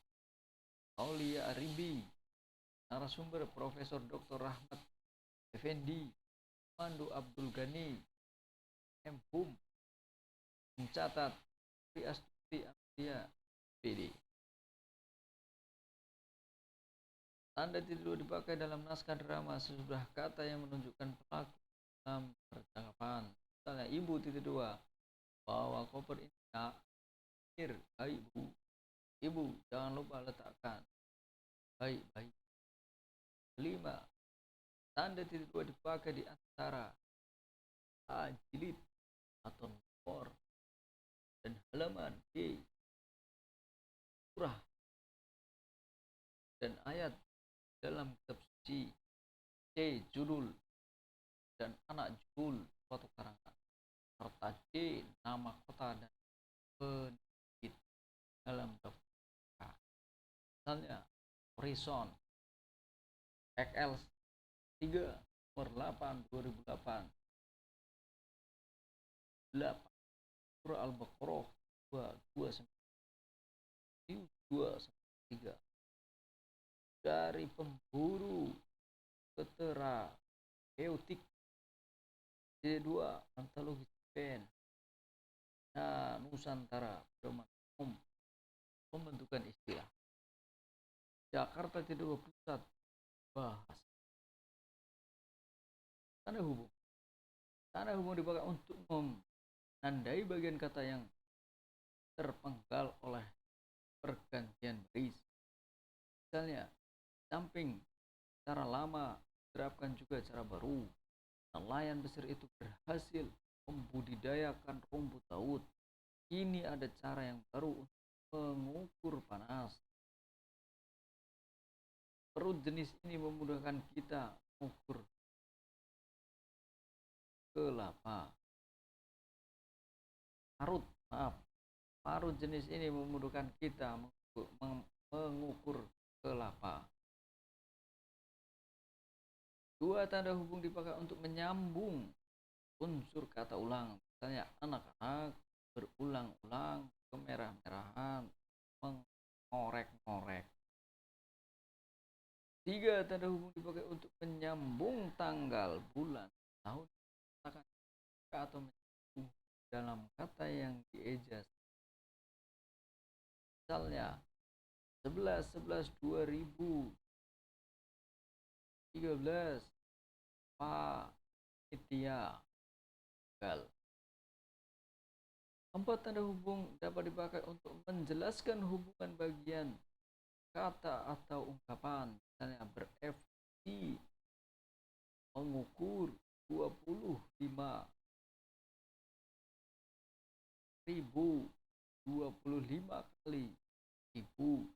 Aulia Aribi, narasumber Profesor Dr. Rahmat Effendi, Pandu Abdul Ghani, Menhum, mencatat Pri Astuti Amelia, PD. Tanda titik dua dipakai dalam naskah drama sesudah kata yang menunjukkan pelaku dalam percakapan. Misalnya, ibu titik dua, bawa koper ini nak. Baik bu. Ibu, jangan lupa letakkan. Baik. 5. Tanda titik dua dipakai di antara A, jilid atau nomor, dan halaman, B, surah, dan ayat dalam kitab suci, C, judul dan anak judul suatu karangan, serta D, nama kota dan penerbit dalam daftar. Misalnya, Horizon XL 3 nomor 8 2008, 8 surah Al-Baqarah 2:3 dari pemburu keterapeutik. D2 antologi pen Nusantara pedoman umum pembentukan istilah. Jakarta tidak pusat bahasa. Tanda hubung. Tanda hubung dipakai untuk menandai bagian kata yang terpenggal oleh pergantian baris. Misalnya, samping cara lama diterapkan juga cara baru. Nelayan besar itu berhasil membudidayakan rumput laut. Ini ada cara yang baru untuk mengukur panas. Perut jenis ini memudahkan kita mengukur kelapa. Parut jenis ini memudahkan kita mengukur kelapa. 2. Tanda hubung dipakai untuk menyambung unsur kata ulang. Misalnya, anak-anak berulang-ulang kemerah-merahan, mengorek-ngorek. 3. Tanda hubung dipakai untuk menyambung tanggal, bulan, tahun, atau menyambung dalam kata yang diejas. Misalnya, 11/11/2013 panitia gagal. 4. Tanda hubung dapat dipakai untuk menjelaskan hubungan bagian kata atau ungkapan. Misalnya, berefleksi, mengukur 25.000 25 kali tipu